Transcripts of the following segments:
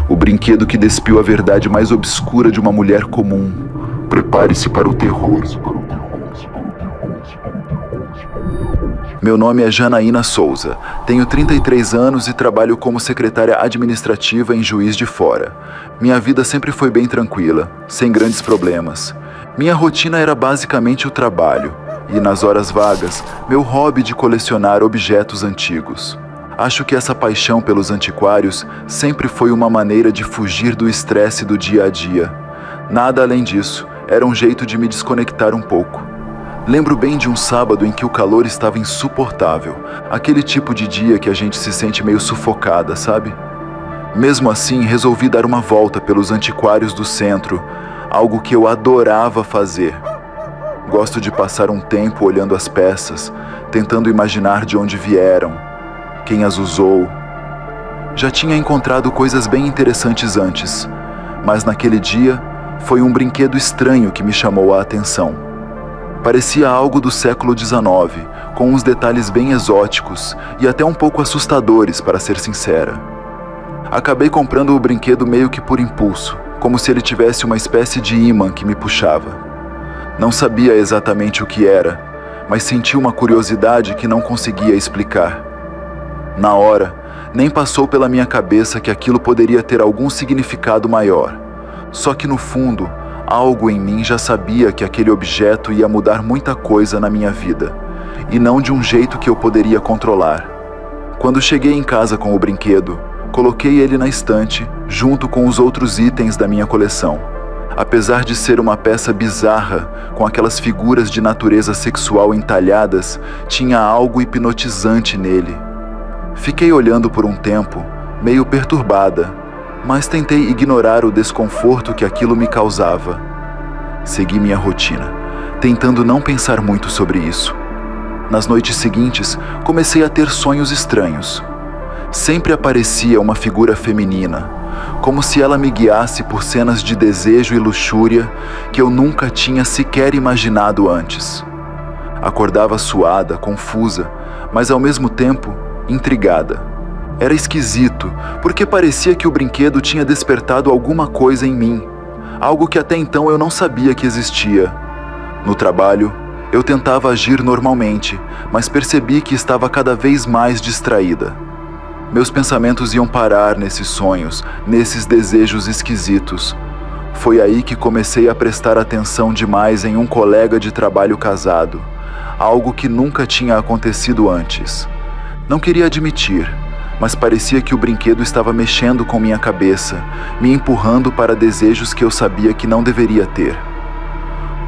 O brinquedo que despiu a verdade mais obscura de uma mulher comum. Prepare-se para o terror. Meu nome é Janaína Souza, tenho 33 anos e trabalho como secretária administrativa em Juiz de Fora. Minha vida sempre foi bem tranquila, sem grandes problemas. Minha rotina era basicamente o trabalho e, nas horas vagas, meu hobby de colecionar objetos antigos. Acho que essa paixão pelos antiquários sempre foi uma maneira de fugir do estresse do dia a dia. Nada além disso, era um jeito de me desconectar um pouco. Lembro bem de um sábado em que o calor estava insuportável, aquele tipo de dia que a gente se sente meio sufocada, sabe? Mesmo assim, resolvi dar uma volta pelos antiquários do centro, algo que eu adorava fazer. Gosto de passar um tempo olhando as peças, tentando imaginar de onde vieram, quem as usou. Já tinha encontrado coisas bem interessantes antes, mas naquele dia foi um brinquedo estranho que me chamou a atenção. Parecia algo do século XIX, com uns detalhes bem exóticos e até um pouco assustadores, para ser sincera. Acabei comprando o brinquedo meio que por impulso, como se ele tivesse uma espécie de ímã que me puxava. Não sabia exatamente o que era, mas senti uma curiosidade que não conseguia explicar. Na hora, nem passou pela minha cabeça que aquilo poderia ter algum significado maior. Só que no fundo, algo em mim já sabia que aquele objeto ia mudar muita coisa na minha vida, e não de um jeito que eu poderia controlar. Quando cheguei em casa com o brinquedo, coloquei ele na estante, junto com os outros itens da minha coleção. Apesar de ser uma peça bizarra, com aquelas figuras de natureza sexual entalhadas, tinha algo hipnotizante nele. Fiquei olhando por um tempo, meio perturbada, mas tentei ignorar o desconforto que aquilo me causava. Segui minha rotina, tentando não pensar muito sobre isso. Nas noites seguintes, comecei a ter sonhos estranhos. Sempre aparecia uma figura feminina, como se ela me guiasse por cenas de desejo e luxúria que eu nunca tinha sequer imaginado antes. Acordava suada, confusa, mas ao mesmo tempo intrigada. Era esquisito, porque parecia que o brinquedo tinha despertado alguma coisa em mim, algo que até então eu não sabia que existia. No trabalho, eu tentava agir normalmente, mas percebi que estava cada vez mais distraída. Meus pensamentos iam parar nesses sonhos, nesses desejos esquisitos. Foi aí que comecei a prestar atenção demais em um colega de trabalho casado, algo que nunca tinha acontecido antes. Não queria admitir, mas parecia que o brinquedo estava mexendo com minha cabeça, me empurrando para desejos que eu sabia que não deveria ter.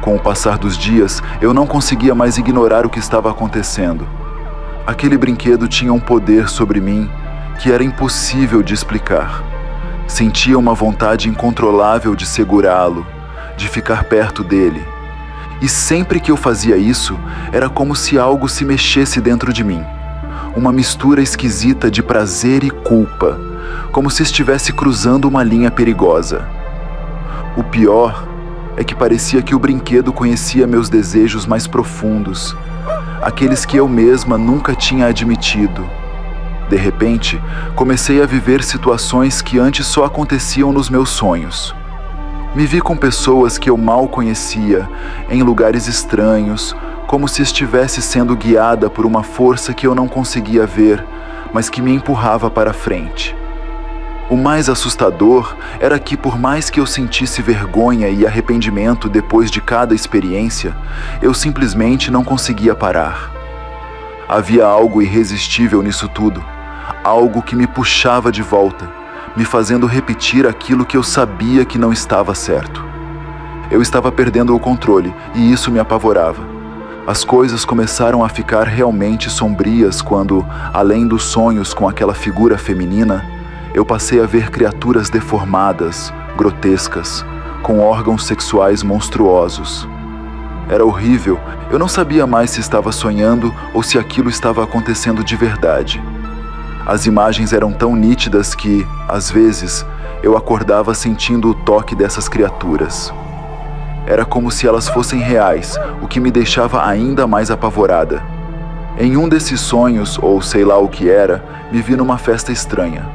Com o passar dos dias, eu não conseguia mais ignorar o que estava acontecendo. Aquele brinquedo tinha um poder sobre mim que era impossível de explicar. Sentia uma vontade incontrolável de segurá-lo, de ficar perto dele. E sempre que eu fazia isso, era como se algo se mexesse dentro de mim. Uma mistura esquisita de prazer e culpa, como se estivesse cruzando uma linha perigosa. O pior é que parecia que o brinquedo conhecia meus desejos mais profundos, aqueles que eu mesma nunca tinha admitido. De repente, comecei a viver situações que antes só aconteciam nos meus sonhos. Me vi com pessoas que eu mal conhecia, em lugares estranhos, como se estivesse sendo guiada por uma força que eu não conseguia ver, mas que me empurrava para frente. O mais assustador era que, por mais que eu sentisse vergonha e arrependimento depois de cada experiência, eu simplesmente não conseguia parar. Havia algo irresistível nisso tudo, algo que me puxava de volta, me fazendo repetir aquilo que eu sabia que não estava certo. Eu estava perdendo o controle e isso me apavorava. As coisas começaram a ficar realmente sombrias quando, além dos sonhos com aquela figura feminina, eu passei a ver criaturas deformadas, grotescas, com órgãos sexuais monstruosos. Era horrível, eu não sabia mais se estava sonhando ou se aquilo estava acontecendo de verdade. As imagens eram tão nítidas que, às vezes, eu acordava sentindo o toque dessas criaturas. Era como se elas fossem reais, o que me deixava ainda mais apavorada. Em um desses sonhos, ou sei lá o que era, me vi numa festa estranha.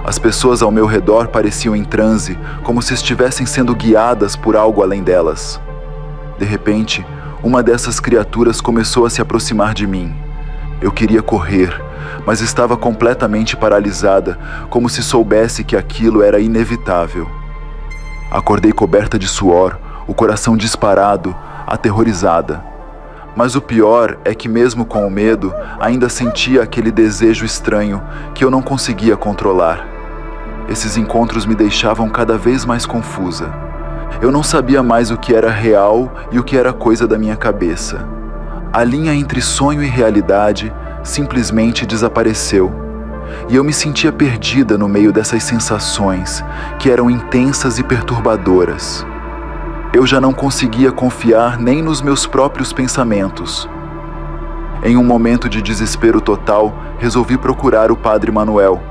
As pessoas ao meu redor pareciam em transe, como se estivessem sendo guiadas por algo além delas. De repente, uma dessas criaturas começou a se aproximar de mim. Eu queria correr, mas estava completamente paralisada, como se soubesse que aquilo era inevitável. Acordei coberta de suor, o coração disparado, aterrorizada. Mas o pior é que mesmo com o medo, ainda sentia aquele desejo estranho que eu não conseguia controlar. Esses encontros me deixavam cada vez mais confusa. Eu não sabia mais o que era real e o que era coisa da minha cabeça. A linha entre sonho e realidade simplesmente desapareceu. E eu me sentia perdida no meio dessas sensações, que eram intensas e perturbadoras. Eu já não conseguia confiar nem nos meus próprios pensamentos. Em um momento de desespero total, resolvi procurar o Padre Manuel.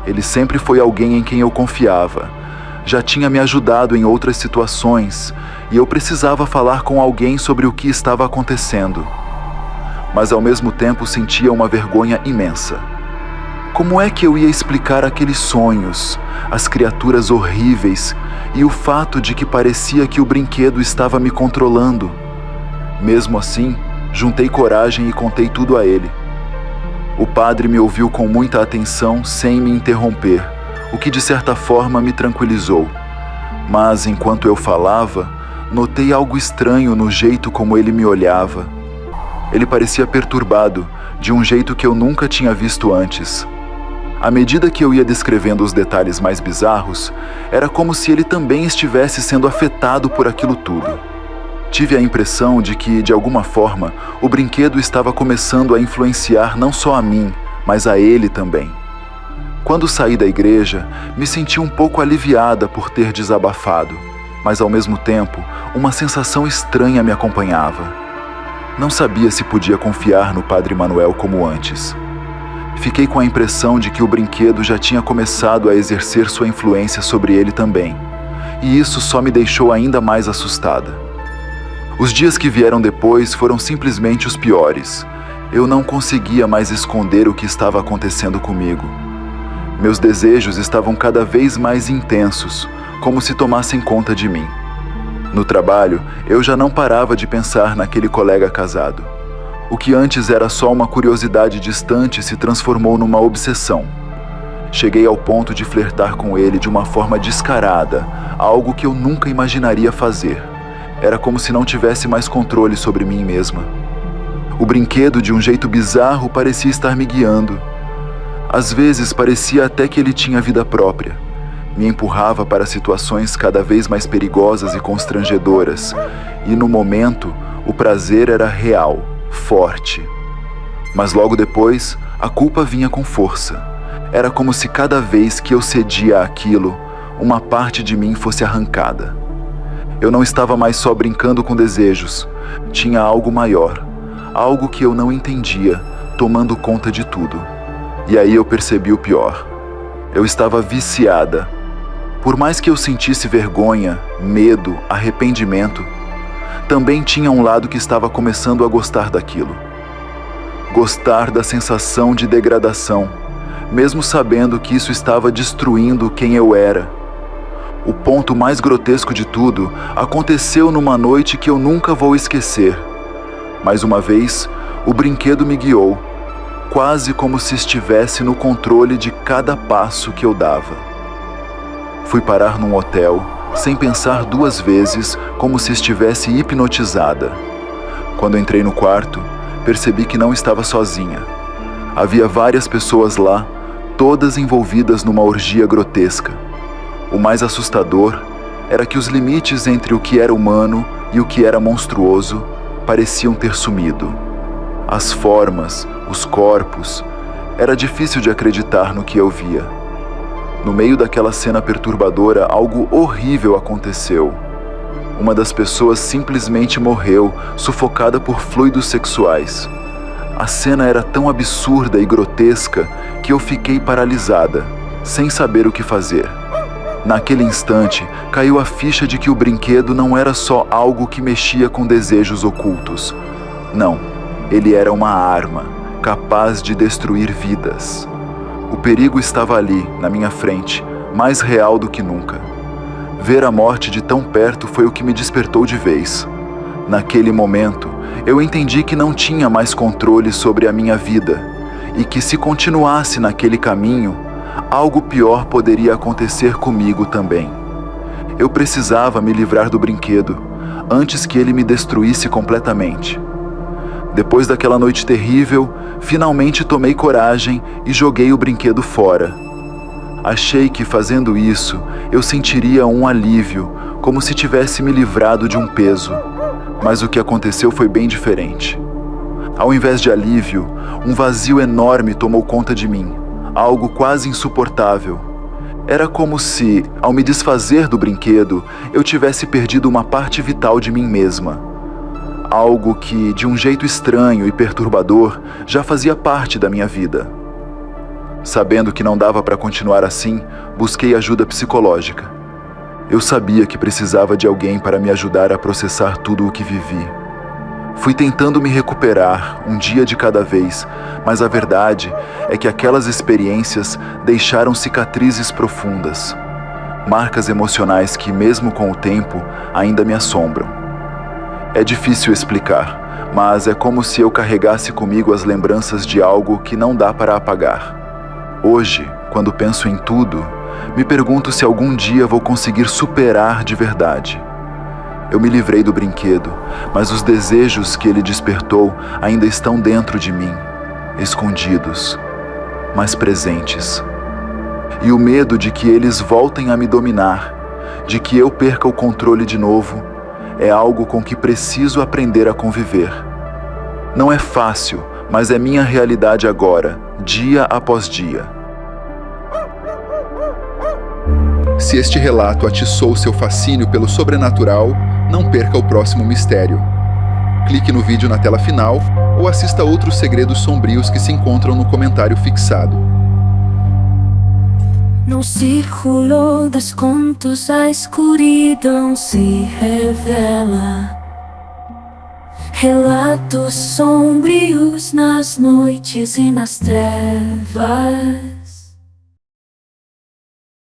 Ele sempre foi alguém em quem eu confiava. Já tinha me ajudado em outras situações, e eu precisava falar com alguém sobre o que estava acontecendo. Mas ao mesmo tempo sentia uma vergonha imensa. Como é que eu ia explicar aqueles sonhos, as criaturas horríveis e o fato de que parecia que o brinquedo estava me controlando? Mesmo assim, juntei coragem e contei tudo a ele. O padre me ouviu com muita atenção, sem me interromper, o que de certa forma me tranquilizou. Mas enquanto eu falava, notei algo estranho no jeito como ele me olhava. Ele parecia perturbado, de um jeito que eu nunca tinha visto antes. À medida que eu ia descrevendo os detalhes mais bizarros, era como se ele também estivesse sendo afetado por aquilo tudo. Tive a impressão de que, de alguma forma, o brinquedo estava começando a influenciar não só a mim, mas a ele também. Quando saí da igreja, me senti um pouco aliviada por ter desabafado, mas ao mesmo tempo, uma sensação estranha me acompanhava. Não sabia se podia confiar no Padre Manuel como antes. Fiquei com a impressão de que o brinquedo já tinha começado a exercer sua influência sobre ele também, e isso só me deixou ainda mais assustada. Os dias que vieram depois foram simplesmente os piores. Eu não conseguia mais esconder o que estava acontecendo comigo. Meus desejos estavam cada vez mais intensos, como se tomassem conta de mim. No trabalho, eu já não parava de pensar naquele colega casado. O que antes era só uma curiosidade distante se transformou numa obsessão. Cheguei ao ponto de flertar com ele de uma forma descarada, algo que eu nunca imaginaria fazer. Era como se não tivesse mais controle sobre mim mesma. O brinquedo, de um jeito bizarro, parecia estar me guiando. Às vezes parecia até que ele tinha vida própria. Me empurrava para situações cada vez mais perigosas e constrangedoras, e no momento, o prazer era real, forte. Mas logo depois, a culpa vinha com força. Era como se cada vez que eu cedia àquilo, uma parte de mim fosse arrancada. Eu não estava mais só brincando com desejos. Tinha algo maior, algo que eu não entendia, tomando conta de tudo. E aí eu percebi o pior. Eu estava viciada. Por mais que eu sentisse vergonha, medo, arrependimento, também tinha um lado que estava começando a gostar daquilo. Gostar da sensação de degradação, mesmo sabendo que isso estava destruindo quem eu era. O ponto mais grotesco de tudo aconteceu numa noite que eu nunca vou esquecer. Mais uma vez, o brinquedo me guiou, quase como se estivesse no controle de cada passo que eu dava. Fui parar num hotel, sem pensar duas vezes, como se estivesse hipnotizada. Quando entrei no quarto, percebi que não estava sozinha. Havia várias pessoas lá, todas envolvidas numa orgia grotesca. O mais assustador era que os limites entre o que era humano e o que era monstruoso pareciam ter sumido. As formas, os corpos, era difícil de acreditar no que eu via. No meio daquela cena perturbadora, algo horrível aconteceu. Uma das pessoas simplesmente morreu, sufocada por fluidos sexuais. A cena era tão absurda e grotesca que eu fiquei paralisada, sem saber o que fazer. Naquele instante, caiu a ficha de que o brinquedo não era só algo que mexia com desejos ocultos. Não, ele era uma arma, capaz de destruir vidas. O perigo estava ali, na minha frente, mais real do que nunca. Ver a morte de tão perto foi o que me despertou de vez. Naquele momento, eu entendi que não tinha mais controle sobre a minha vida e que se continuasse naquele caminho, algo pior poderia acontecer comigo também. Eu precisava me livrar do brinquedo, antes que ele me destruísse completamente. Depois daquela noite terrível, finalmente tomei coragem e joguei o brinquedo fora. Achei que fazendo isso, eu sentiria um alívio, como se tivesse me livrado de um peso. Mas o que aconteceu foi bem diferente. Ao invés de alívio, um vazio enorme tomou conta de mim, algo quase insuportável. Era como se, ao me desfazer do brinquedo, eu tivesse perdido uma parte vital de mim mesma. Algo que, de um jeito estranho e perturbador, já fazia parte da minha vida. Sabendo que não dava para continuar assim, busquei ajuda psicológica. Eu sabia que precisava de alguém para me ajudar a processar tudo o que vivi. Fui tentando me recuperar, um dia de cada vez, mas a verdade é que aquelas experiências deixaram cicatrizes profundas. Marcas emocionais que, mesmo com o tempo, ainda me assombram. É difícil explicar, mas é como se eu carregasse comigo as lembranças de algo que não dá para apagar. Hoje, quando penso em tudo, me pergunto se algum dia vou conseguir superar de verdade. Eu me livrei do brinquedo, mas os desejos que ele despertou ainda estão dentro de mim, escondidos, mas presentes. E o medo de que eles voltem a me dominar, de que eu perca o controle de novo, é algo com que preciso aprender a conviver. Não é fácil, mas é minha realidade agora, dia após dia. Se este relato atiçou seu fascínio pelo sobrenatural, não perca o próximo mistério. Clique no vídeo na tela final ou assista outros segredos sombrios que se encontram no comentário fixado. No círculo dos contos a escuridão se revela. Relatos sombrios nas noites e nas trevas.